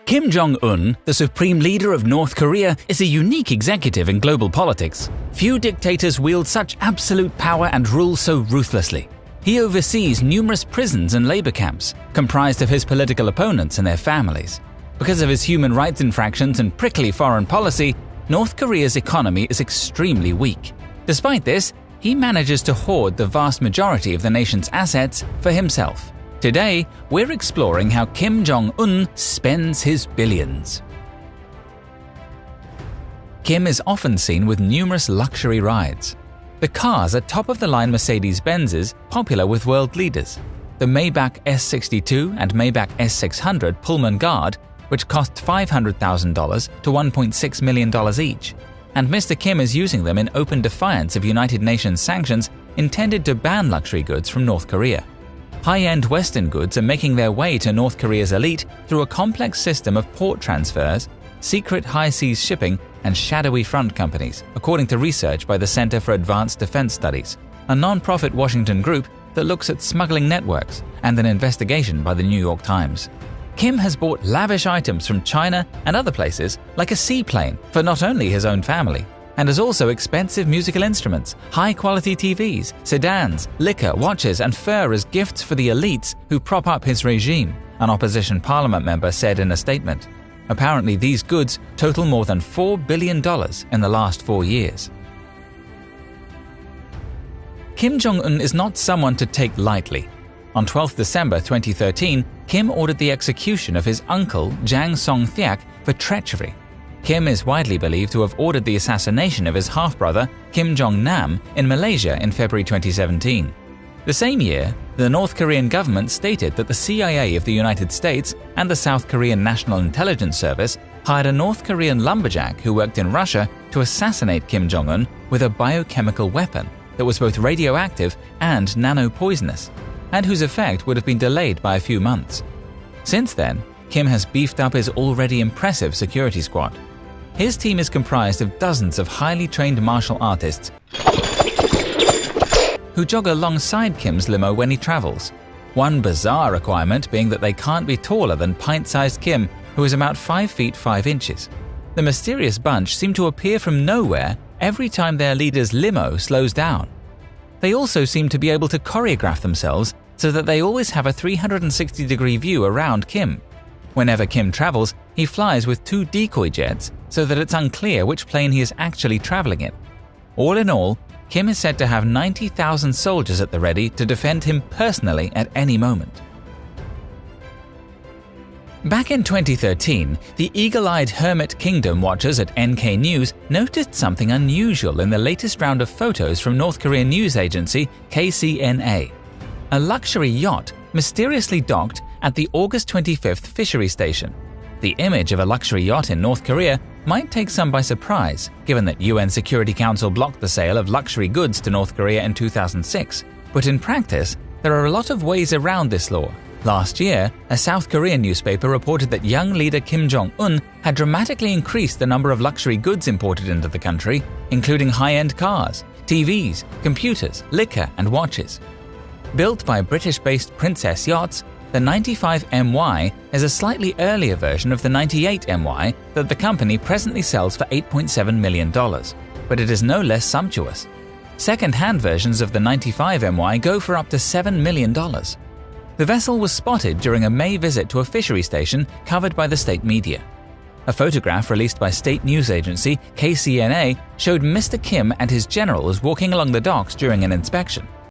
Kim Jong-un, the supreme leader of North Korea, is a unique executive in global politics. Few dictators wield such absolute power and rule so ruthlessly. He oversees numerous prisons and labor camps, comprised of his political opponents and their families. Because of his human rights infractions and prickly foreign policy, North Korea's economy is extremely weak. Despite this, he manages to hoard the vast majority of the nation's assets for himself. Today, we're exploring how Kim Jong-un spends his billions. Kim is often seen with numerous luxury rides. The cars are top-of-the-line Mercedes-Benzes popular with world leaders. The Maybach S62 and Maybach S600 Pullman Guard, which cost $500,000 to $1.6 million each. And Mr. Kim is using them in open defiance of United Nations sanctions intended to ban luxury goods from North Korea. High-end Western goods are making their way to North Korea's elite through a complex system of port transfers, secret high-seas shipping, and shadowy front companies, according to research by the Center for Advanced Defense Studies, a non-profit Washington group that looks at smuggling networks, and an investigation by the New York Times. Kim has bought lavish items from China and other places, like a seaplane, for not only his own family, and has also expensive musical instruments, high-quality TVs, sedans, liquor, watches, and fur as gifts for the elites who prop up his regime, an opposition parliament member said in a statement. Apparently, these goods total more than $4 billion in the last 4 years. Kim Jong-un is not someone to take lightly. On 12 December 2013, Kim ordered the execution of his uncle, Jang Song-thaek, for treachery. Kim is widely believed to have ordered the assassination of his half-brother, Kim Jong-nam, in Malaysia in February 2017. The same year, the North Korean government stated that the CIA of the United States and the South Korean National Intelligence Service hired a North Korean lumberjack who worked in Russia to assassinate Kim Jong-un with a biochemical weapon that was both radioactive and nano-poisonous, and whose effect would have been delayed by a few months. Since then, Kim has beefed up his already impressive security squad. His team is comprised of dozens of highly trained martial artists who jog alongside Kim's limo when he travels. One bizarre requirement being that they can't be taller than pint-sized Kim, who is about 5 feet 5 inches. The mysterious bunch seem to appear from nowhere every time their leader's limo slows down. They also seem to be able to choreograph themselves so that they always have a 360-degree view around Kim. Whenever Kim travels, he flies with 2 decoy jets so that it's unclear which plane he is actually traveling in. All in all, Kim is said to have 90,000 soldiers at the ready to defend him personally at any moment. Back in 2013, the eagle-eyed Hermit Kingdom watchers at NK News noticed something unusual in the latest round of photos from North Korean news agency KCNA. A luxury yacht mysteriously docked at the August 25th fishery station. The image of a luxury yacht in North Korea might take some by surprise, given that UN Security Council blocked the sale of luxury goods to North Korea in 2006. But in practice, there are a lot of ways around this law. Last year, a South Korean newspaper reported that young leader Kim Jong-un had dramatically increased the number of luxury goods imported into the country, including high-end cars, TVs, computers, liquor, and watches. Built by British-based Princess Yachts, the 95MY is a slightly earlier version of the 98MY that the company presently sells for $8.7 million, but it is no less sumptuous. Second-hand versions of the 95MY go for up to $7 million. The vessel was spotted during a May visit to a fishery station covered by the state media. A photograph released by state news agency KCNA showed Mr. Kim and his generals walking along the docks during an inspection.